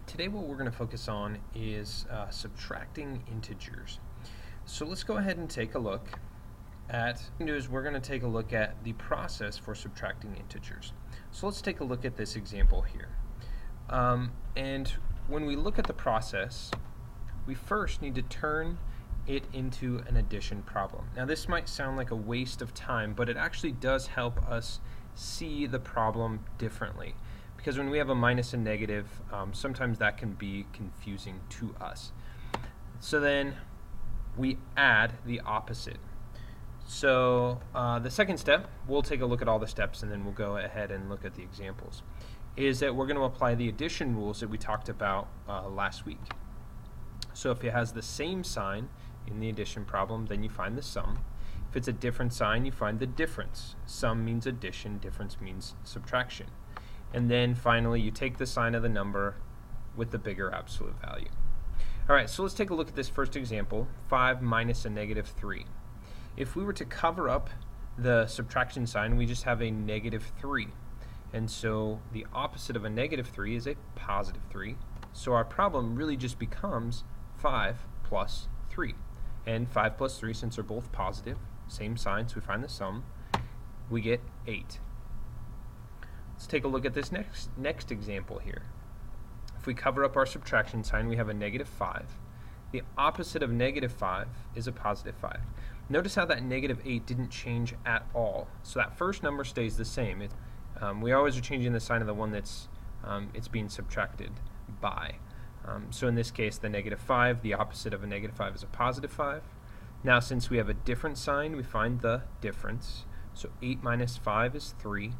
Today what we're going to focus on is subtracting integers. So let's go ahead and take a look at we're going to take a look at the process for subtracting integers. So let's take a look at this example here. And when we look at the process, we first need to turn it into an addition problem. Now this might sound like a waste of time, but it actually does help us see the problem differently. Because when we have a minus and negative, sometimes that can be confusing to us. So then we add the opposite. So the second step, we'll take a look at all the steps and then we'll go ahead and look at the examples, is that we're going to apply the addition rules that we talked about last week. So if it has the same sign in the addition problem, then you find the sum. If it's a different sign, you find the difference. Sum means addition, difference means subtraction. And then finally you take the sign of the number with the bigger absolute value. Alright, so let's take a look at this first example, 5 minus a negative 3. If we were to cover up the subtraction sign, we just have a negative 3. And so the opposite of a negative 3 is a positive 3. So our problem really just becomes 5 plus 3. And 5 plus 3, since they're both positive, same sign, so we find the sum, we get 8. Let's take a look at this next example here. If we cover up our subtraction sign, we have a negative 5. The opposite of negative 5 is a positive 5. Notice how that negative 8 didn't change at all. So that first number stays the same. We always are changing the sign of the one that's it's being subtracted by. So in this case, the negative 5, the opposite of a negative 5 is a positive 5. Now since we have a different sign, we find the difference. So 8 minus 5 is 3.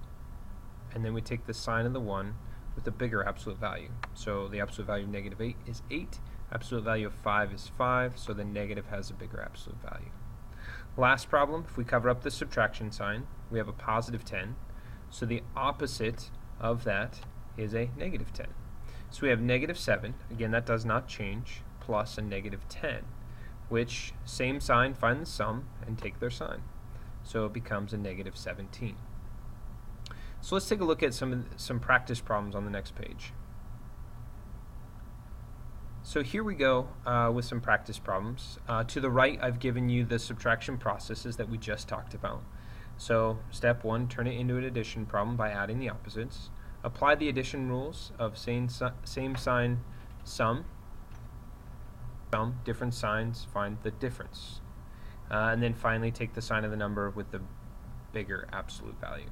And then we take the sign of the 1 with a bigger absolute value. So the absolute value of negative 8 is 8. Absolute value of 5 is 5. So the negative has a bigger absolute value. Last problem, if we cover up the subtraction sign, we have a positive 10. So the opposite of that is a negative 10. So we have negative 7. Again, that does not change. Plus a negative 10. Which, same sign, find the sum and take their sign. So it becomes a negative 17. So let's take a look at some practice problems on the next page. So here we go with some practice problems. To the right, I've given you the subtraction processes that we just talked about. So step 1, turn it into an addition problem by adding the opposites. Apply the addition rules of same sign, sum, different signs, find the difference. And then finally take the sign of the number with the bigger absolute value.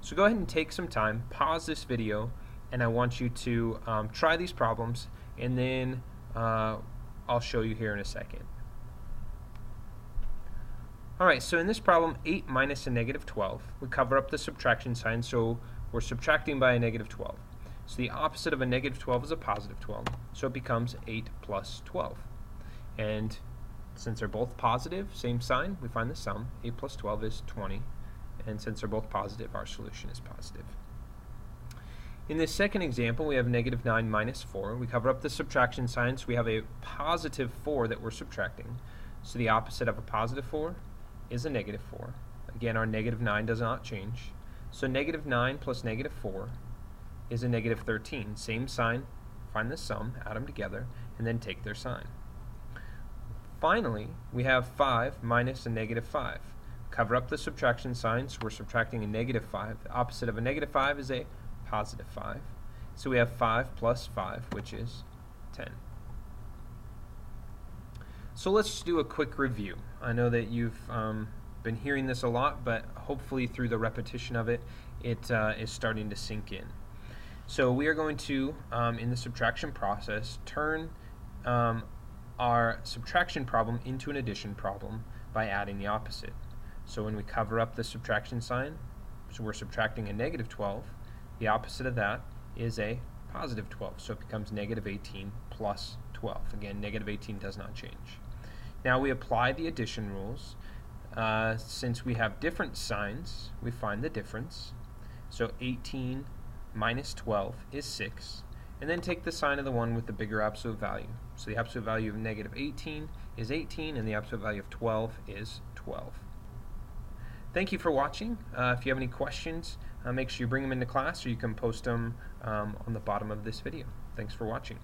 So go ahead and take some time, pause this video, and I want you to try these problems, and then I'll show you here in a second. Alright, so in this problem, 8 minus a negative 12, we cover up the subtraction sign, so we're subtracting by a negative 12. So the opposite of a negative 12 is a positive 12, so it becomes 8 plus 12. And since they're both positive, same sign, we find the sum. 8 plus 12 is 20. And since they're both positive, our solution is positive. In this second example, we have negative 9 minus 4. We cover up the subtraction sign, so we have a positive 4 that we're subtracting. So the opposite of a positive 4 is a negative 4. Again, our negative 9 does not change. So negative 9 plus negative 4 is a negative 13. Same sign, find the sum, add them together, and then take their sign. Finally, we have 5 minus a negative 5. Cover up the subtraction sign, so we're subtracting a negative 5. The opposite of a negative 5 is a positive 5. So we have 5 plus 5, which is 10. So let's do a quick review. I know that you've been hearing this a lot, but hopefully through the repetition of it, it is starting to sink in. So we are going to, in the subtraction process, turn our subtraction problem into an addition problem by adding the opposite. So when we cover up the subtraction sign, so we're subtracting a negative 12, the opposite of that is a positive 12, so it becomes negative 18 plus 12. Again, negative 18 does not change. Now we apply the addition rules. Since we have different signs, we find the difference. So 18 minus 12 is 6, and then take the sign of the one with the bigger absolute value. So the absolute value of negative 18 is 18, and the absolute value of 12 is 12. Thank you for watching. If you have any questions, make sure you bring them into class, or you can post them on the bottom of this video. Thanks for watching.